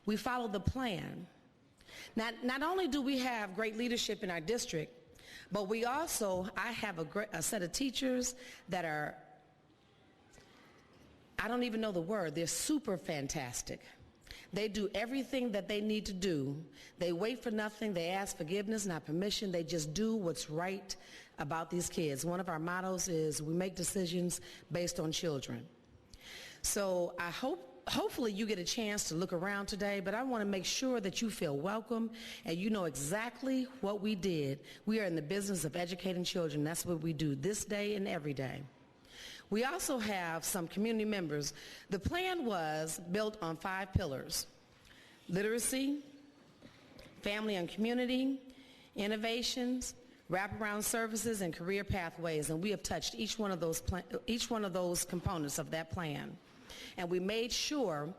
We follow the plan. Not only do we have great leadership in our district, but I have a set of teachers that are, I don't even know the word, they're super fantastic. They do everything that they need to do. They wait for nothing. They ask forgiveness, not permission. They just do what's right about these kids. One of our mottos is we make decisions based on children. So hopefully you get a chance to look around today, but I want to make sure that you feel welcome and you know exactly what we did. We are in the business of educating children. That's what we do this day and every day. We also have some community members. The plan was built on 5 pillars: literacy, family and community, innovations, wraparound services, and career pathways. And we have touched each one of those components of that plan. And we made sure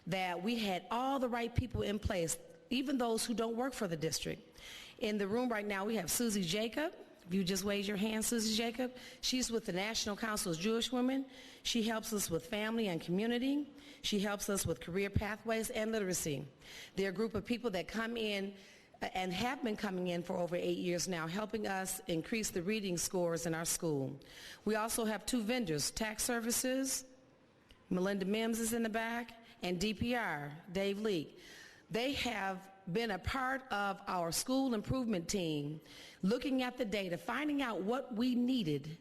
that we had all the right people in place, even those who don't work for the district. In the room right now, we have Susie Jacob. If you just raise your hand, Susie Jacob. She's with the National Council of Jewish Women. She helps us with family and community. She helps us with career pathways and literacy. They're a group of people that come in and have been coming in for over 8 years now, helping us increase the reading scores in our school. We also have 2 vendors, Tax Services, Melinda Mims is in the back, and DPR, Dave Leake. They have been a part of our school improvement team, looking at the data, finding out what we needed,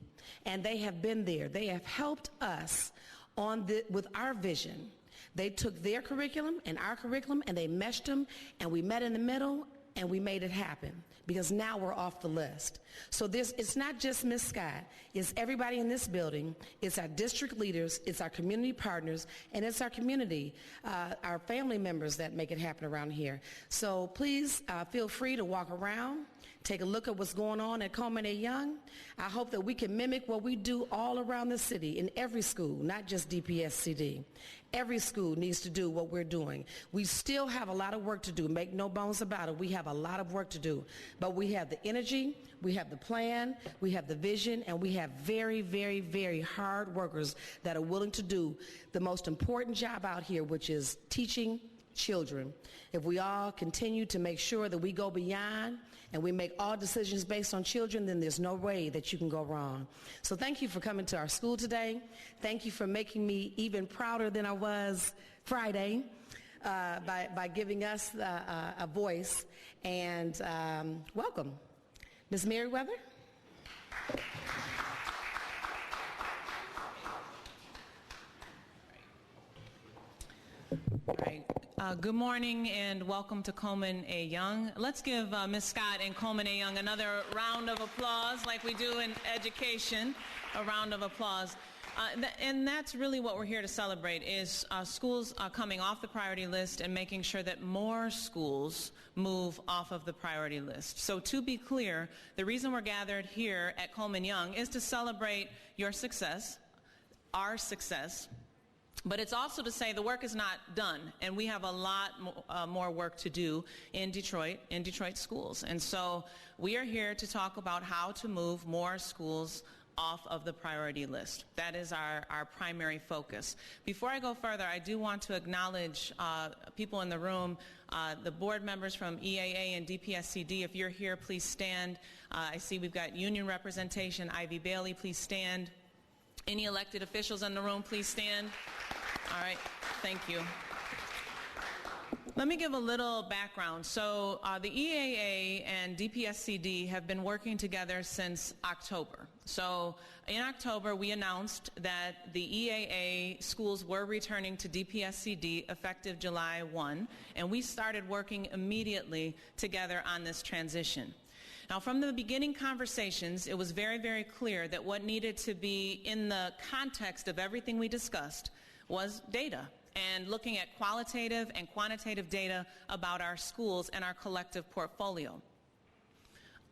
and they have been there. They have helped us with our vision. They took their curriculum and our curriculum and they meshed them, and we met in the middle and we made it happen, because now we're off the list. So it's not just Ms. Scott, it's everybody in this building, it's our district leaders, it's our community partners, and it's our community, our family members that make it happen around here. So please feel free to walk around, take a look at what's going on at Coleman A. Young. I hope that we can mimic what we do all around the city in every school, not just DPSCD. Every school needs to do what we're doing. We still have a lot of work to do, make no bones about it. We have a lot of work to do, but we have the energy, we have the plan, we have the vision, and we have very, very, very hard workers that are willing to do the most important job out here, which is teaching children. If we all continue to make sure that we go beyond and we make all decisions based on children, then there's no way that you can go wrong. So thank you for coming to our school today. Thank you for making me even prouder than I was Friday by giving us a voice. And welcome. Ms. Merriweather? All right. Good morning and welcome to Coleman A. Young. Let's give Ms. Scott and Coleman A. Young another round of applause, like we do in education, a round of applause. And that's really what we're here to celebrate, is schools coming off the priority list and making sure that more schools move off of the priority list. So to be clear, the reason we're gathered here at Coleman Young is to celebrate your success, our success, but it's also to say the work is not done, and we have a lot more work to do in Detroit schools. And so we are here to talk about how to move more schools off of the priority list. That is our primary focus. Before I go further, I do want to acknowledge people in the room, the board members from EAA and DPSCD. If you're here, please stand. I see we've got union representation. Ivy Bailey, please stand. Any elected officials in the room, please stand. All right, thank you. Let me give a little background. So the EAA and DPSCD have been working together since October. So in October, we announced that the EAA schools were returning to DPSCD effective July 1, and we started working immediately together on this transition. Now, from the beginning conversations, it was very, very clear that what needed to be in the context of everything we discussed was data, and looking at qualitative and quantitative data about our schools and our collective portfolio.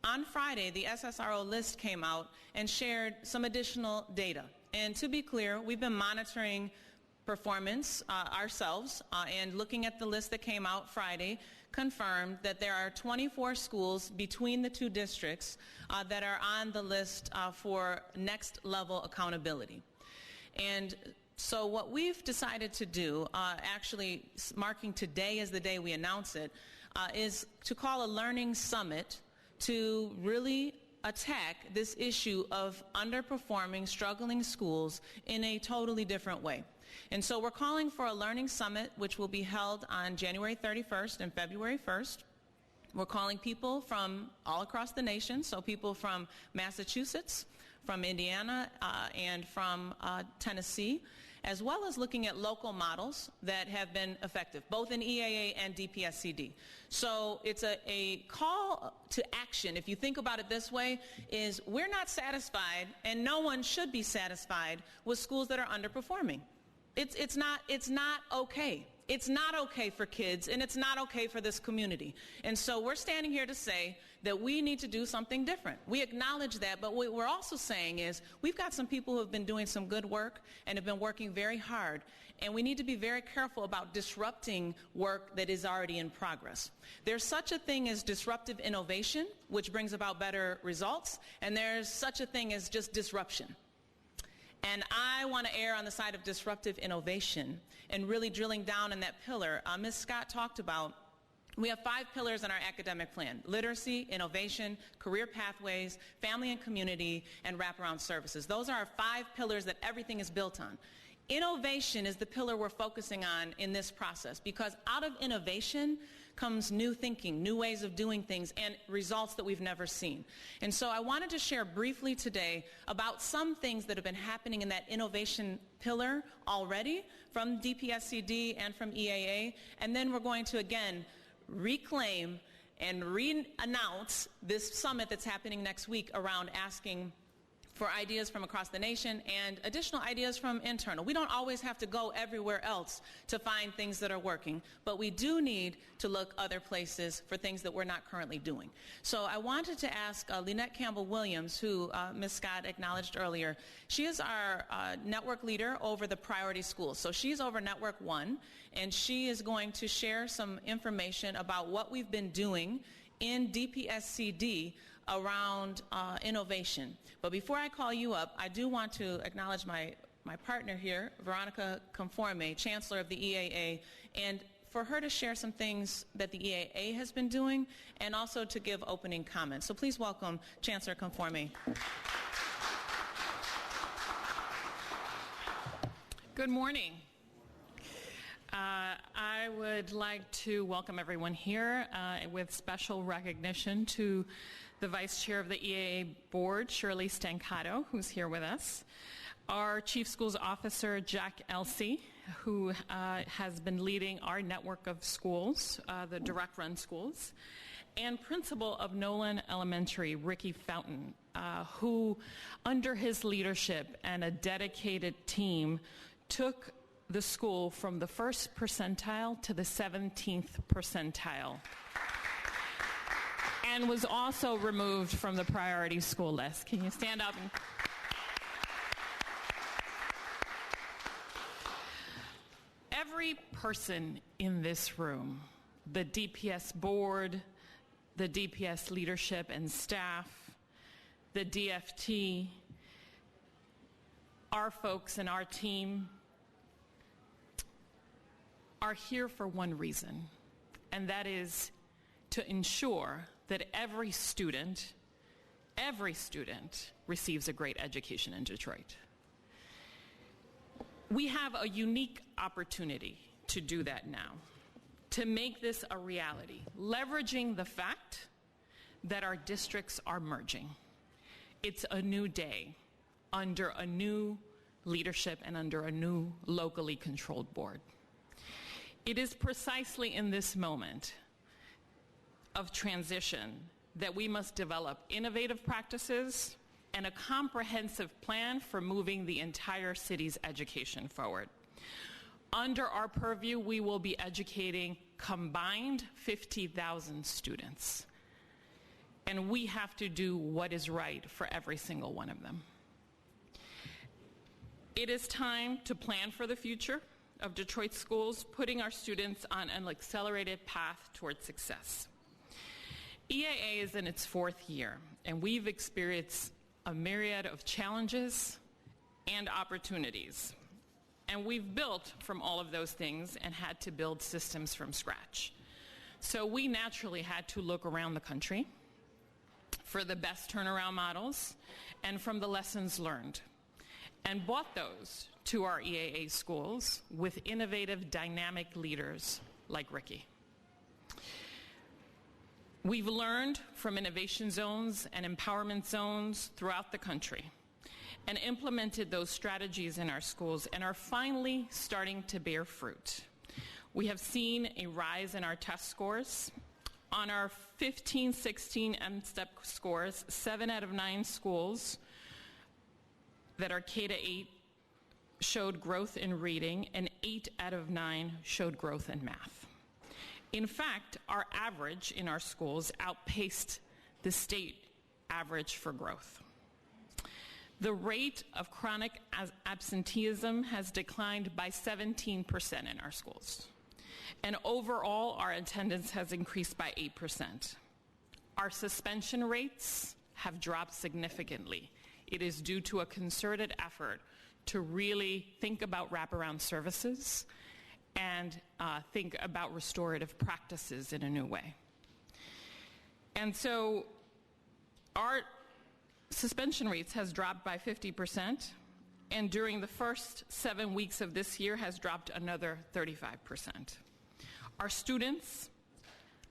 On Friday, the SSRO list came out and shared some additional data. And to be clear, we've been monitoring performance ourselves, and looking at the list that came out Friday confirmed that there are 24 schools between the two districts that are on the list for next level accountability. And So what we've decided to do, actually marking today as the day we announce it, is to call a learning summit to really attack this issue of underperforming, struggling schools in a totally different way. And so we're calling for a learning summit, which will be held on January 31st and February 1st. We're calling people from all across the nation, so people from Massachusetts, from Indiana, and from Tennessee, as well as looking at local models that have been effective, both in EAA and DPSCD. So it's a call to action, if you think about it this way, is we're not satisfied, and no one should be satisfied with schools that are underperforming. It's not okay. It's not okay for kids, and it's not okay for this community. And so we're standing here to say that we need to do something different. We acknowledge that, but what we're also saying is we've got some people who have been doing some good work and have been working very hard, and we need to be very careful about disrupting work that is already in progress. There's such a thing as disruptive innovation, which brings about better results, and there's such a thing as just disruption. And I want to err on the side of disruptive innovation and really drilling down in that pillar. Ms. Scott talked about, we have 5 pillars in our academic plan: literacy, innovation, career pathways, family and community, and wraparound services. Those are our 5 pillars that everything is built on. Innovation is the pillar we're focusing on in this process, because out of innovation comes new thinking, new ways of doing things, and results that we've never seen. And so I wanted to share briefly today about some things that have been happening in that innovation pillar already from DPSCD and from EAA, and then we're going to again reclaim and re-announce this summit that's happening next week around asking for ideas from across the nation and additional ideas from internal. We don't always have to go everywhere else to find things that are working, but we do need to look other places for things that we're not currently doing. So I wanted to ask Lynette Williams, who Ms. Scott acknowledged earlier. She is our network leader over the priority schools. So she's over Network 1, and she is going to share some information about what we've been doing in DPSCD around innovation. But before I call you up, I do want to acknowledge my partner here, Veronica Conforme, Chancellor of the EAA, and for her to share some things that the EAA has been doing and also to give opening comments. So please welcome Chancellor Conforme. Good morning. I would like to welcome everyone here with special recognition to the Vice Chair of the EAA Board, Shirley Stancato, who's here with us, our Chief Schools Officer, Jack Elsey, who has been leading our network of schools, the direct run schools, and Principal of Nolan Elementary, Ricky Fountain, who, under his leadership and a dedicated team, took the school from the 1st percentile to the 17th percentile, and was also removed from the priority school list. Can you stand up? Every person in this room, the DPS board, the DPS leadership and staff, the DFT, our folks and our team, are here for one reason, and that is to ensure that every student receives a great education in Detroit. We have a unique opportunity to do that now, to make this a reality, leveraging the fact that our districts are merging. It's a new day under a new leadership and under a new locally controlled board. It is precisely in this moment of transition that we must develop innovative practices and a comprehensive plan for moving the entire city's education forward. Under our purview, we will be educating combined 50,000 students, and we have to do what is right for every single one of them. It is time to plan for the future of Detroit schools, putting our students on an accelerated path towards success. EAA is in its 4th year, and we've experienced a myriad of challenges and opportunities. And we've built from all of those things and had to build systems from scratch. So we naturally had to look around the country for the best turnaround models and from the lessons learned, and brought those to our EAA schools with innovative, dynamic leaders like Ricky. We've learned from innovation zones and empowerment zones throughout the country and implemented those strategies in our schools and are finally starting to bear fruit. We have seen a rise in our test scores. On our 15, 16 M-STEP scores, 7 out of 9 schools that are K-8 showed growth in reading, and 8 out of 9 showed growth in math. In fact, our average in our schools outpaced the state average for growth. The rate of chronic absenteeism has declined by 17% in our schools. And overall, our attendance has increased by 8%. Our suspension rates have dropped significantly. It is due to a concerted effort to really think about wraparound services and think about restorative practices in a new way. And so our suspension rates has dropped by 50%, and during the first 7 weeks of this year has dropped another 35%. Our students'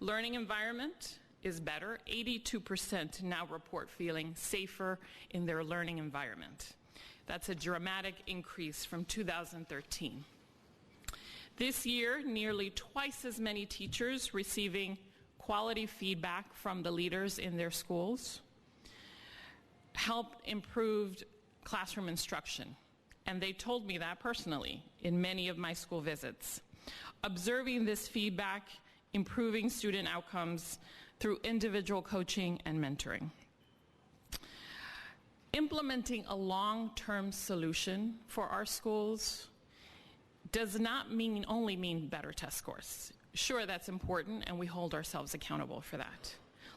learning environment is better. 82% now report feeling safer in their learning environment. That's a dramatic increase from 2013. This year, nearly twice as many teachers receiving quality feedback from the leaders in their schools helped improve classroom instruction. And they told me that personally in many of my school visits. Observing this feedback, improving student outcomes through individual coaching and mentoring. Implementing a long-term solution for our schools does not only mean better test scores. Sure, that's important, and we hold ourselves accountable for that.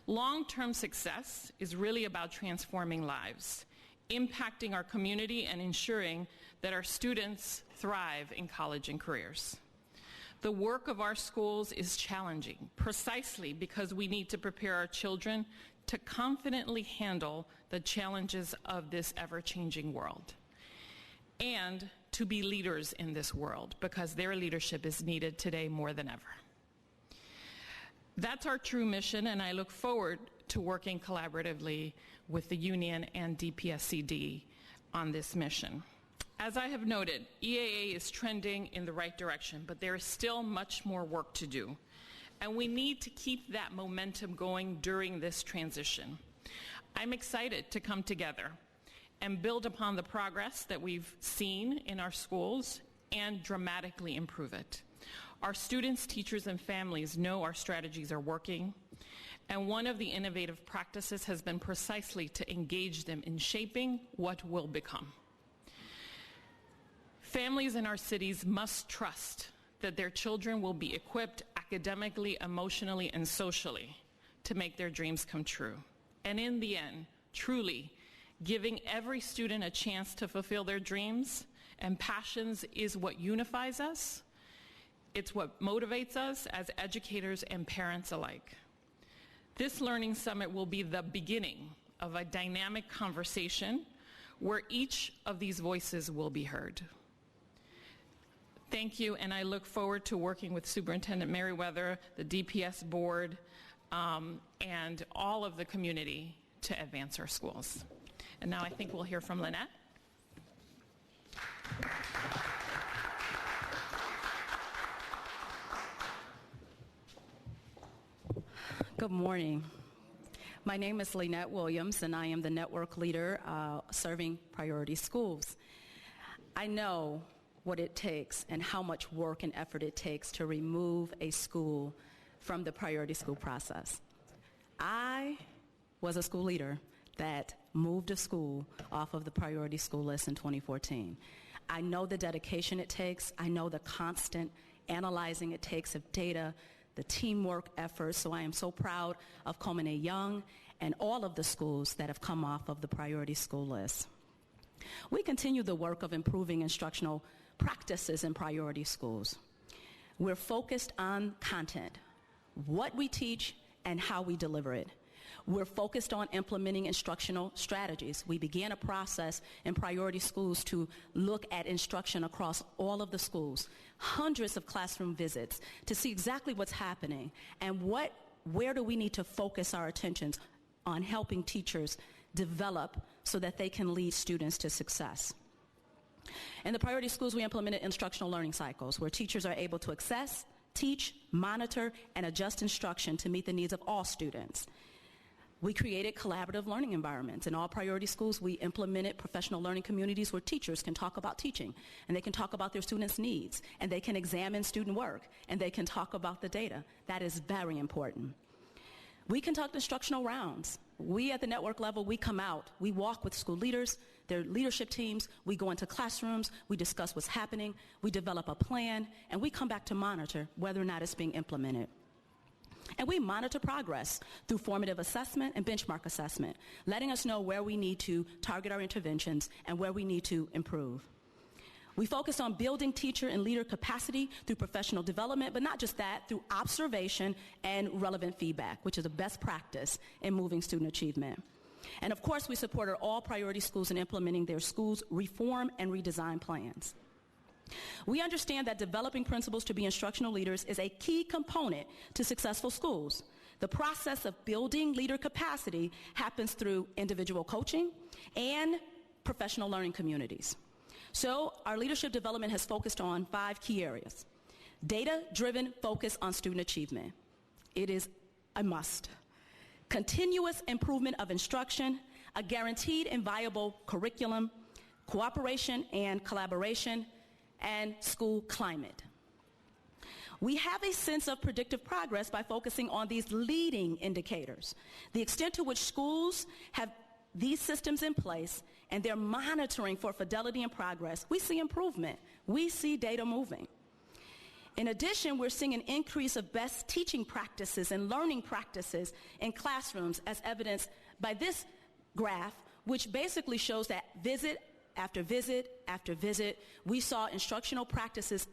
Long-term success is really about transforming lives, impacting our community, and ensuring that our students thrive in college and careers. The work of our schools is challenging, precisely because we need to prepare our children to confidently handle the challenges of this ever-changing world, and to be leaders in this world, because their leadership is needed today more than ever. That's our true mission, and I look forward to working collaboratively with the union and DPSCD on this mission. As I have noted, EAA is trending in the right direction, but there is still much more work to do, and we need to keep that momentum going during this transition. I'm excited to come together and build upon the progress that we've seen in our schools and dramatically improve it. Our students, teachers, and families know our strategies are working, and one of the innovative practices has been precisely to engage them in shaping what will become. Families in our cities must trust that their children will be equipped academically, emotionally, and socially to make their dreams come true. And in the end, truly, giving every student a chance to fulfill their dreams and passions is what unifies us. It's what motivates us as educators and parents alike. This Learning Summit will be the beginning of a dynamic conversation where each of these voices will be heard. Thank you, and I look forward to working with Superintendent Merriweather, the DPS board, and all of the community to advance our schools. And now I think we'll hear from Lynette. Good morning. My name is Lynette Williams, and I am the network leader serving priority schools. I know what it takes and how much work and effort it takes to remove a school from the priority school process. I was a school leader that moved a school off of the priority school list in 2014. I know the dedication it takes. I know the constant analyzing it takes of data, the teamwork efforts, so I am so proud of Coleman A. Young and all of the schools that have come off of the priority school list. We continue the work of improving instructional practices in priority schools. We're focused on content, what we teach and how we deliver it. We're focused on implementing instructional strategies. We began a process in priority schools to look at instruction across all of the schools, hundreds of classroom visits to see exactly what's happening and where do we need to focus our attentions on helping teachers develop so that they can lead students to success. In the priority schools, we implemented instructional learning cycles where teachers are able to access, teach, monitor, and adjust instruction to meet the needs of all students. We created collaborative learning environments. In all priority schools, we implemented professional learning communities where teachers can talk about teaching, and they can talk about their students' needs, and they can examine student work, and they can talk about the data. That is very important. We conduct instructional rounds. We at the network level, we come out, we walk with school leaders, their leadership teams, we go into classrooms, we discuss what's happening, we develop a plan, and we come back to monitor whether or not it's being implemented. And we monitor progress through formative assessment and benchmark assessment, letting us know where we need to target our interventions and where we need to improve. We focus on building teacher and leader capacity through professional development, but not just that, through observation and relevant feedback, which is a best practice in moving student achievement. And of course, we supported all priority schools in implementing their schools' reform and redesign plans. We understand that developing principals to be instructional leaders is a key component to successful schools. The process of building leader capacity happens through individual coaching and professional learning communities. So our leadership development has focused on 5 key areas. Data-driven focus on student achievement. It is a must. Continuous improvement of instruction, a guaranteed and viable curriculum, cooperation and collaboration, and school climate. We have a sense of predictive progress by focusing on these leading indicators. The extent to which schools have these systems in place and they're monitoring for fidelity and progress, we see improvement. We see data moving. In addition, we're seeing an increase of best teaching practices and learning practices in classrooms as evidenced by this graph, which basically shows that visit after visit after visit, we saw instructional practices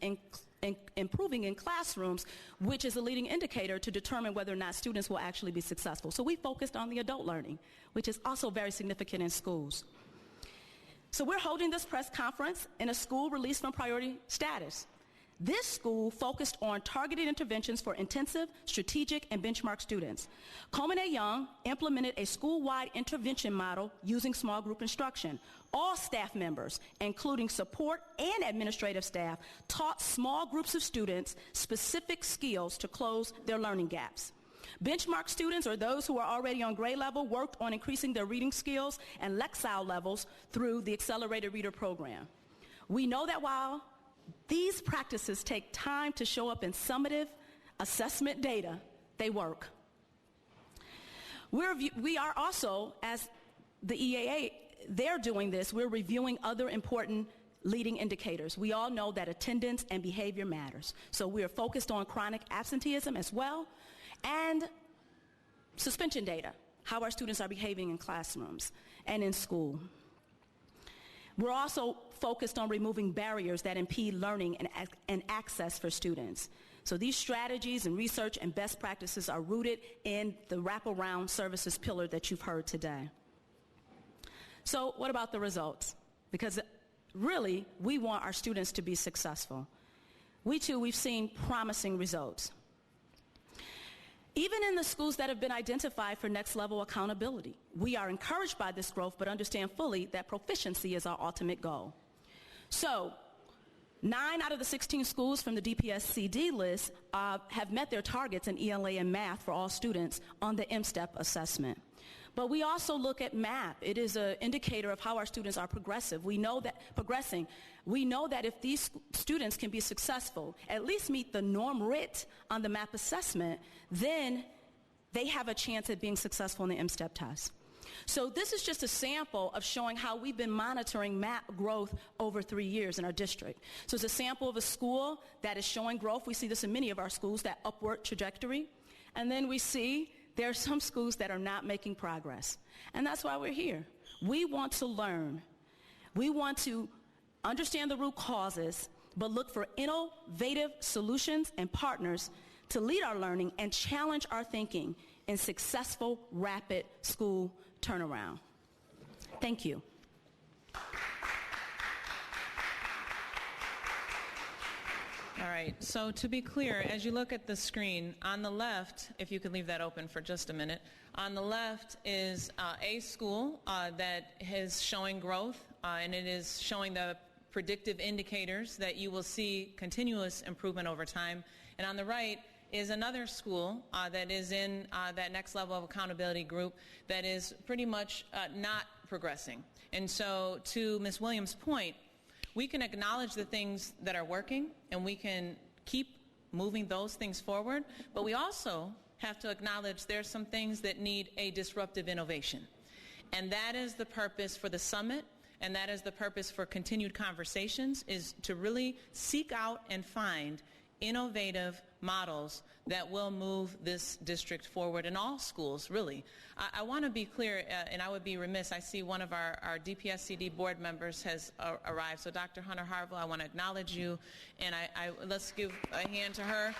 improving in classrooms, which is a leading indicator to determine whether or not students will actually be successful. So we focused on the adult learning, which is also very significant in schools. So we're holding this press conference in a school released from priority status. This school focused on targeted interventions for intensive, strategic, and benchmark students. Coleman A. Young implemented a school-wide intervention model using small group instruction. All staff members, including support and administrative staff, taught small groups of students specific skills to close their learning gaps. Benchmark students, or those who are already on grade level, worked on increasing their reading skills and Lexile levels through the Accelerated Reader program. We know that while these practices take time to show up in summative assessment data, they work. We are also, as the EAA, they're doing this, we're reviewing other important leading indicators. We all know that attendance and behavior matters. So we are focused on chronic absenteeism as well, and suspension data, how our students are behaving in classrooms and in school. We're also focused on removing barriers that impede learning and access for students. So these strategies and research and best practices are rooted in the wraparound services pillar that you've heard today. So what about the results? Because really, we want our students to be successful. We've seen promising results. Even in the schools that have been identified for next level accountability, we are encouraged by this growth, but understand fully that proficiency is our ultimate goal. So 9 out of the 16 schools from the DPS-CD list have met their targets in ELA and math for all students on the M-STEP assessment. But we also look at math. It is an indicator of how our students are progressive. We know that if these students can be successful, at least meet the norm writ on the MAP assessment, then they have a chance at being successful in the M-STEP test. So this is just a sample of showing how we've been monitoring MAP growth over 3 years in our district. So it's a sample of a school that is showing growth. We see this in many of our schools, that upward trajectory. And then we see there are some schools that are not making progress. And that's why we're here. We want to learn. We want to understand the root causes but look for innovative solutions and partners to lead our learning and challenge our thinking in successful, rapid school turnaround. Thank you. All right, so to be clear, as you look at the screen, on the left, if you could leave that open for just a minute, on the left is a school that is showing growth, and it is showing the predictive indicators that you will see continuous improvement over time. And on the right is another school that is in that next level of accountability group that is pretty much not progressing. And so to Ms. Williams' point, we can acknowledge the things that are working, and we can keep moving those things forward, but we also have to acknowledge there's some things that need a disruptive innovation. And that is the purpose for the summit, and that is the purpose for continued conversations, is to really seek out and find innovative models that will move this district forward in all schools, really. I want to be clear, and I would be remiss, I see one of our DPSCD board members has arrived. So Dr. Hunter Harvey, I want to acknowledge you, and let's give a hand to her.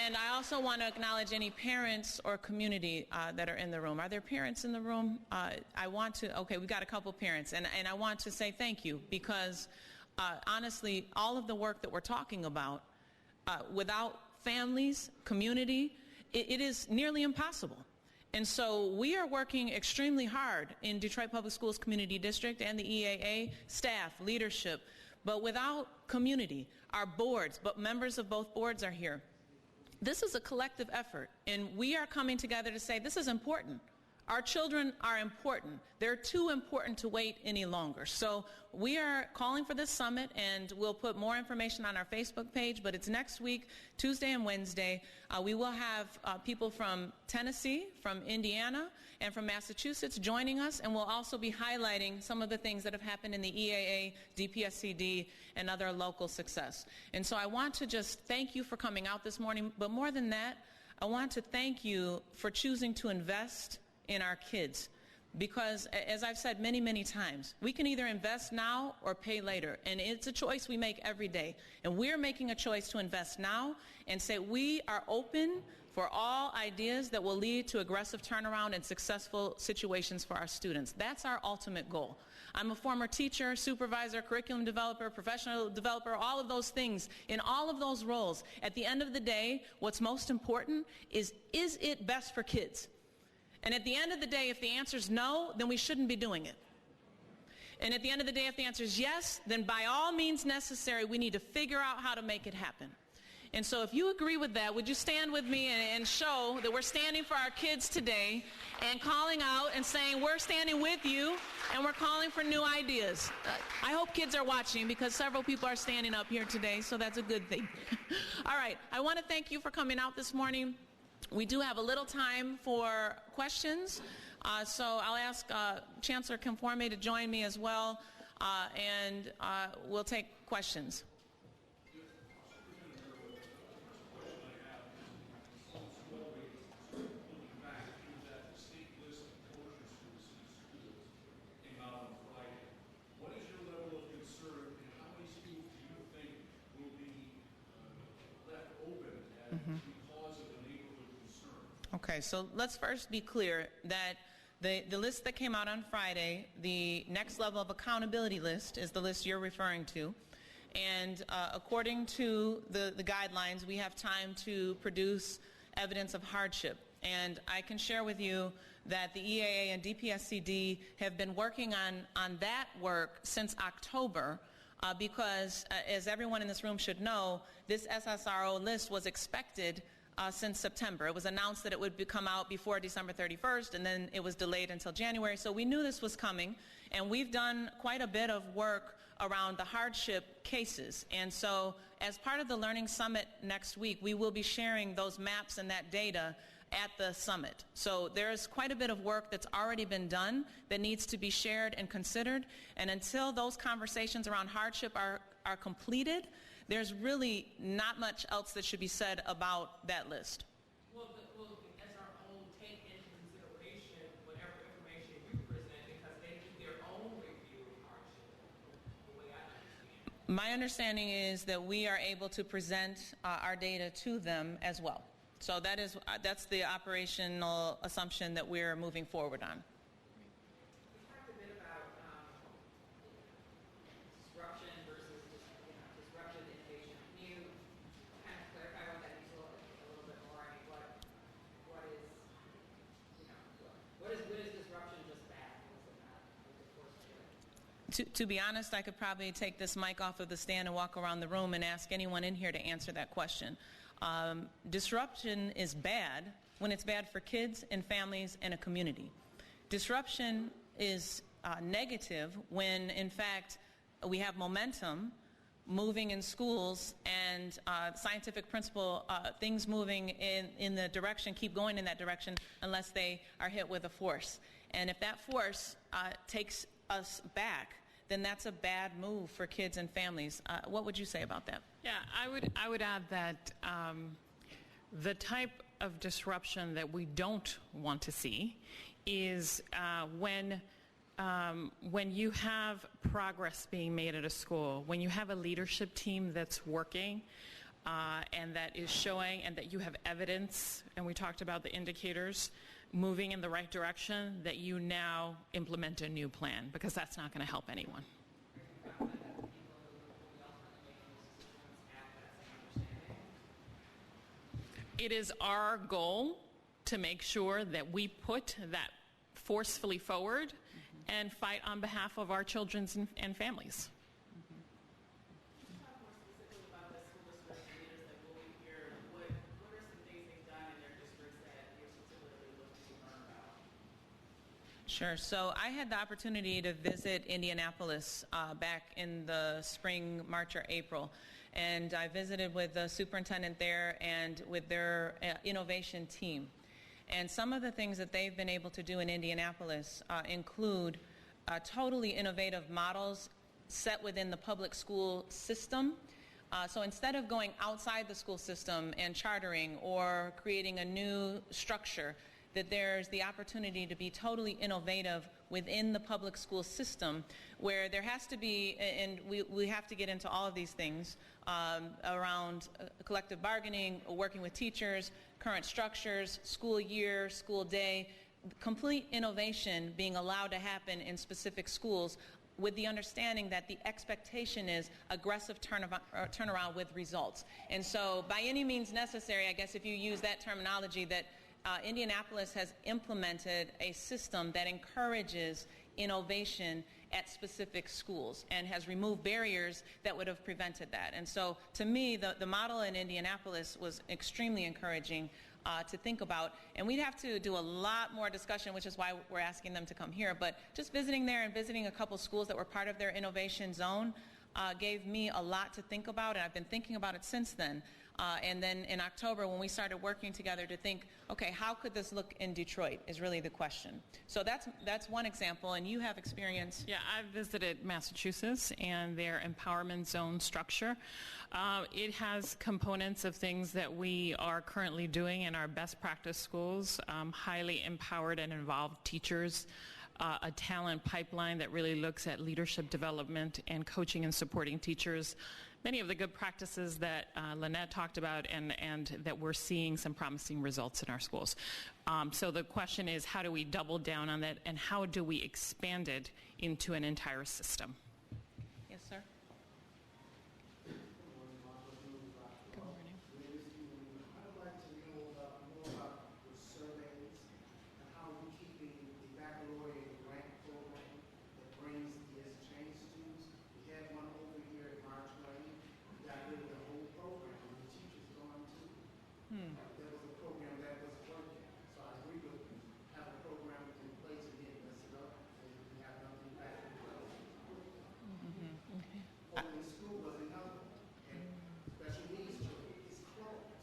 And I also want to acknowledge any parents or community that are in the room. Are there parents in the room? Okay, we've got a couple parents, and I want to say thank you, because honestly, all of the work that we're talking about, without families, community, it is nearly impossible. And so we are working extremely hard in Detroit Public Schools Community District and the EAA staff, leadership, but without community, our boards, but members of both boards are here. This is a collective effort, and we are coming together to say this is important. Our children are important. They're too important to wait any longer. So we are calling for this summit, and we'll put more information on our Facebook page, but it's next week, Tuesday and Wednesday. We will have people from Tennessee, from Indiana, and from Massachusetts joining us, and we'll also be highlighting some of the things that have happened in the EAA, DPSCD, and other local success. And so I want to just thank you for coming out this morning, but more than that, I want to thank you for choosing to invest in our kids, because as I've said many, many times, we can either invest now or pay later, and it's a choice we make every day. And we're making a choice to invest now and say we are open for all ideas that will lead to aggressive turnaround and successful situations for our students. That's our ultimate goal. I'm a former teacher, supervisor, curriculum developer, professional developer, all of those things. In all of those roles, at the end of the day, what's most important is it best for kids? And at the end of the day, if the answer is no, then we shouldn't be doing it. And at the end of the day, if the answer is yes, then by all means necessary, we need to figure out how to make it happen. And so if you agree with that, would you stand with me and show that we're standing for our kids today and calling out and saying we're standing with you and we're calling for new ideas. I hope kids are watching, because several people are standing up here today, so that's a good thing. All right, I want to thank you for coming out this morning. We do have a little time for questions, so I'll ask Chancellor Conforme to join me as well, and we'll take questions. Okay, so let's first be clear that the list that came out on Friday, the next level of accountability list, is the list you're referring to. And according to the guidelines, we have time to produce evidence of hardship. And I can share with you that the EAA and DPSCD have been working on that work since October, because, as everyone in this room should know, this SSRO list was expected since September. It was announced that it would come out before December 31st, and then it was delayed until January. So we knew this was coming, and we've done quite a bit of work around the hardship cases. And so as part of the Learning Summit next week, we will be sharing those maps and that data at the summit. So there's quite a bit of work that's already been done that needs to be shared and considered. And until those conversations around hardship are completed, there's really not much else that should be said about that list. Well, as our own, take into consideration whatever information you present, because they do their own review of hardship, the way I understand My understanding is that we are able to present our data to them as well. So that's the operational assumption that we're moving forward on. You talked a bit about disruption versus disruptive innovation. Can you kind of clarify what that means a little bit more? I mean, what is disruption just bad? What is it not? Like, of course, To be honest, I could probably take this mic off of the stand and walk around the room and ask anyone in here to answer that question. Disruption is bad when it's bad for kids and families and a community. Disruption is negative when, in fact, we have momentum moving in schools and scientific principle, things moving in the direction, keep going in that direction unless they are hit with a force. And if that force takes us back, then that's a bad move for kids and families. What would you say about that? Yeah, I would add that the type of disruption that we don't want to see is when you have progress being made at a school, when you have a leadership team that's working and that is showing, and that you have evidence, and we talked about the indicators, moving in the right direction, that you now implement a new plan, because that's not going to help anyone. It is our goal to make sure that we put that forcefully forward and fight on behalf of our children and families. Sure. So I had the opportunity to visit Indianapolis back in the spring, March or April. And I visited with the superintendent there and with their innovation team. And some of the things that they've been able to do in Indianapolis include totally innovative models set within the public school system. So instead of going outside the school system and chartering or creating a new structure, that there's the opportunity to be totally innovative within the public school system, where there has to be, and we have to get into all of these things around collective bargaining, working with teachers, current structures, school year, school day, complete innovation being allowed to happen in specific schools, with the understanding that the expectation is aggressive turnaround with results. And so by any means necessary, I guess if you use that terminology, that Indianapolis has implemented a system that encourages innovation at specific schools and has removed barriers that would have prevented that. And so to me, the model in Indianapolis was extremely encouraging to think about. And we'd have to do a lot more discussion, which is why we're asking them to come here. But just visiting there and visiting a couple schools that were part of their innovation zone gave me a lot to think about, and I've been thinking about it since then. And then in October, when we started working together to think, okay, how could this look in Detroit is really the question. So that's one example, and you have experience. Yeah, I've visited Massachusetts and their empowerment zone structure. It has components of things that we are currently doing in our best practice schools, highly empowered and involved teachers, a talent pipeline that really looks at leadership development and coaching and supporting teachers. Many of the good practices that Lynette talked about and that we're seeing some promising results in our schools. So the question is, how do we double down on that, and how do we expand it into an entire system? Yes, sir. Good morning. I'd like to know more about the surveys and how we're keeping the baccalaureate rank program that brings these exchange students. We had one over here at March Lane. We got rid of the whole program and the teachers gone too. There was a program that was working. So I agree with you. Have a program in place and then mess it up and we have nothing back in place. Only school was another one. And special needs children is closed.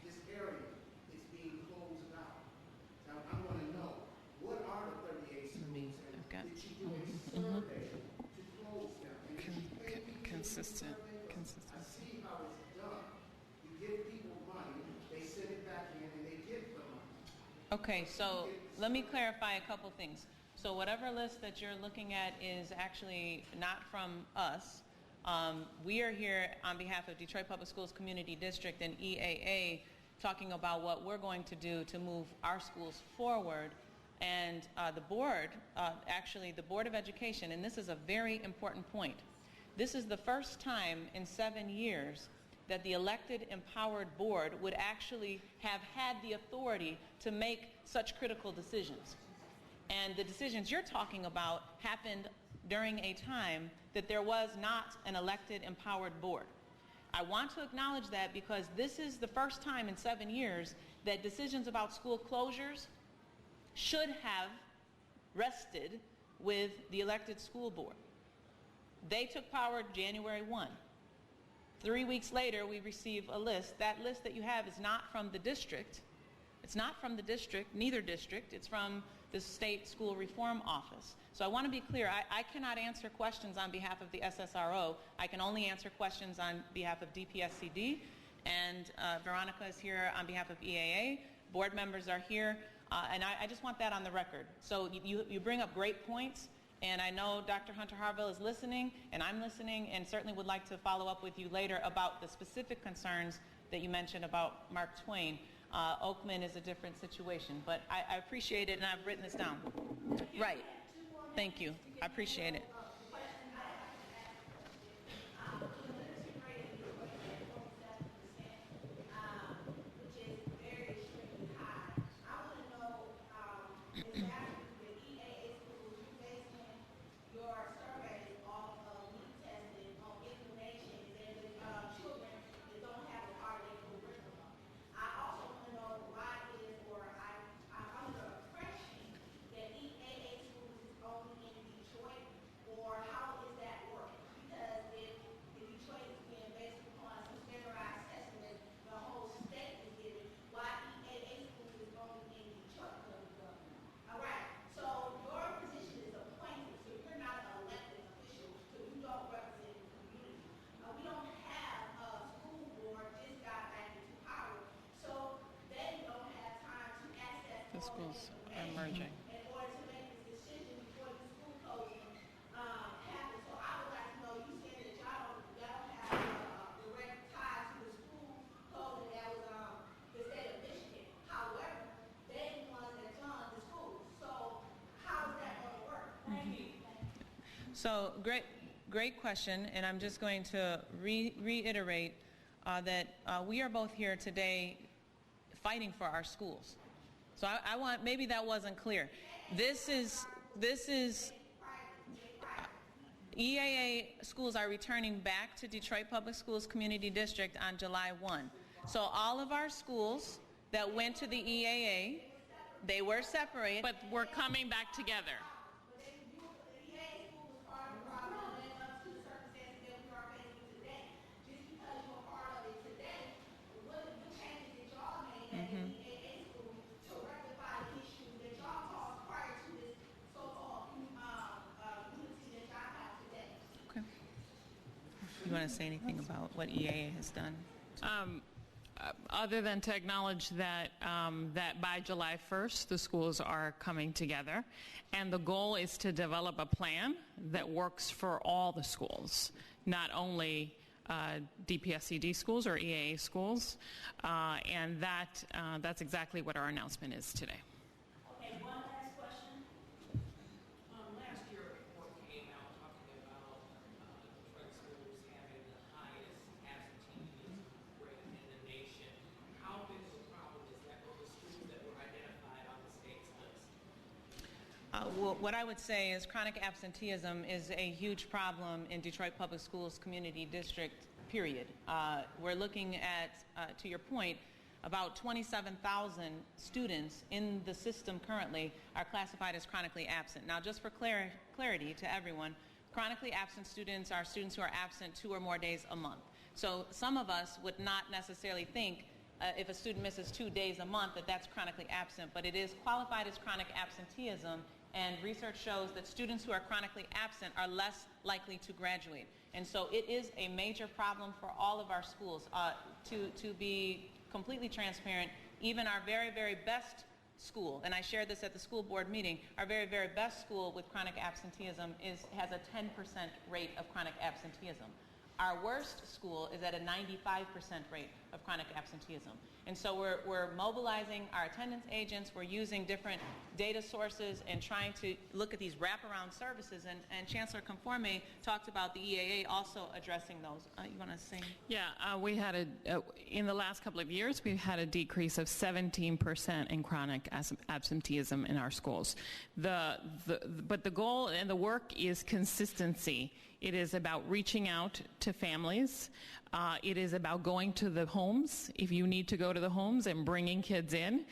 This area is being closed out. Now, I want to know, what are the 38 schools? And did you do a survey to close them? And did you pay people Consistent. I see how it's done. You give people money, they send it back in, and they get the money. Okay, so let me clarify a couple things. So whatever list that you're looking at is actually not from us. We are here on behalf of Detroit Public Schools Community District and EAA talking about what we're going to do to move our schools forward. And the board, actually the Board of Education, and this is a very important point, this is the first time in 7 years that the elected, empowered board would actually have had the authority to make such critical decisions. And the decisions you're talking about happened during a time that there was not an elected, empowered board. I want to acknowledge that because this is the first time in 7 years that decisions about school closures should have rested with the elected school board. They took power January 1. 3 weeks later, we receive a list. That list that you have is not from the district. It's not from the district, neither district. It's from the State School Reform Office. So I want to be clear. I cannot answer questions on behalf of the SSRO. I can only answer questions on behalf of DPSCD. And Veronica is here on behalf of EAA. Board members are here. And I just want that on the record. So you bring up great points. And I know Dr. Hunter Harvey is listening, and I'm listening, and certainly would like to follow up with you later about the specific concerns that you mentioned about Mark Twain. Oakman is a different situation, but I appreciate it, and I've written this down. Right. Thank you. I appreciate it. Schools are merging. In order to make this decision before the school closing happens. So I would like to know, you said that y'all don't have a direct tie to the school closing that was the state of Michigan. However, they the ones that fund the schools. So how is that going to work? Thank you. So great question, and I'm just going to reiterate that we are both here today fighting for our schools. So I want, maybe that wasn't clear. This is EAA schools are returning back to Detroit Public Schools Community District on July 1. So all of our schools that went to the EAA, they were separated. But we're coming back together. You want to say anything about what EAA has done? Other than to acknowledge that that by July 1st, the schools are coming together, and the goal is to develop a plan that works for all the schools, not only DPSCD schools or EAA schools, and that's exactly what our announcement is today. Okay, one last question. Last year, a report came out talking about Detroit schools having the highest absenteeism rate in the nation. How big of a problem is that with the schools that were identified on the state's list? Well, what I would say is chronic absenteeism is a huge problem in Detroit Public Schools Community District, period. We're looking at, to your point, about 27,000 students in the system currently are classified as chronically absent. Now, just for clarity to everyone, chronically absent students are students who are absent 2 or more days a month. So some of us would not necessarily think if a student misses 2 days a month that that's chronically absent, but it is qualified as chronic absenteeism, and research shows that students who are chronically absent are less likely to graduate. And so it is a major problem for all of our schools. To be completely transparent, even our very, very best school, and I shared this at the school board meeting, our very, very best school with chronic absenteeism has a 10% rate of chronic absenteeism. Our worst school is at a 95% rate of chronic absenteeism. And so we're mobilizing our attendance agents, we're using different data sources and trying to look at these wraparound services, and Chancellor Conforme talked about the EAA also addressing those. You want to say? Yeah, we had in the last couple of years, we've had a decrease of 17% in chronic absenteeism in our schools. But the goal and the work is consistency. It is about reaching out to families. It is about going to the homes, if you need to go to the homes, and bringing kids in.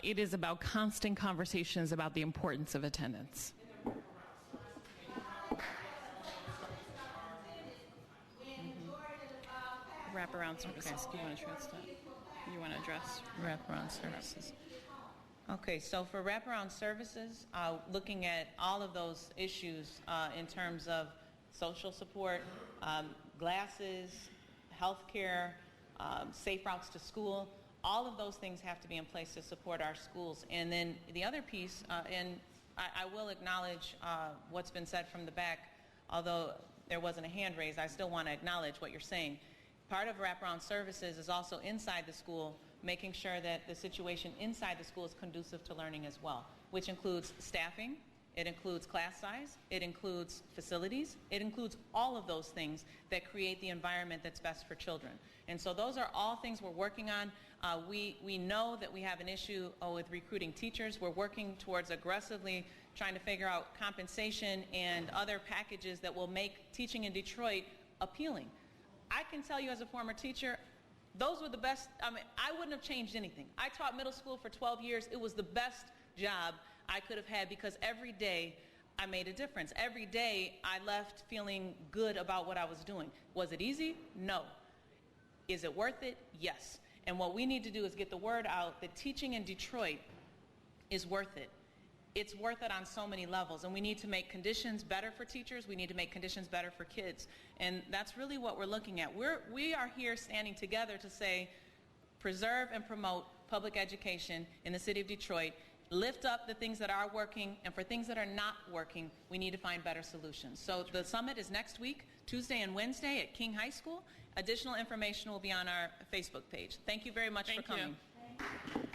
It is about constant conversations about the importance of attendance. Wraparound services. Okay, you want to address wraparound services? Okay, so for wraparound services, looking at all of those issues in terms of social support, glasses, health care, safe routes to school, all of those things have to be in place to support our schools. And then the other piece, and I will acknowledge what's been said from the back, although there wasn't a hand raised, I still want to acknowledge what you're saying. Part of wraparound services is also inside the school, making sure that the situation inside the school is conducive to learning as well, which includes staffing, it includes class size, it includes facilities, it includes all of those things that create the environment that's best for children. And so those are all things we're working on. We know that we have an issue with recruiting teachers. We're working towards aggressively trying to figure out compensation and other packages that will make teaching in Detroit appealing. I can tell you as a former teacher, those were the best. I mean, I wouldn't have changed anything. I taught middle school for 12 years. It was the best job I could have had because every day I made a difference. Every day I left feeling good about what I was doing. Was it easy? No. Is it worth it? Yes. And what we need to do is get the word out that teaching in Detroit is worth it. It's worth it on so many levels, and we need to make conditions better for teachers. We need to make conditions better for kids, and that's really what we're looking at. We are here standing together to say, preserve and promote public education in the city of Detroit, lift up the things that are working, and for things that are not working, we need to find better solutions. So the summit is next week, Tuesday and Wednesday at King High School. Additional information will be on our Facebook page. Thank you very much for coming. Thank you.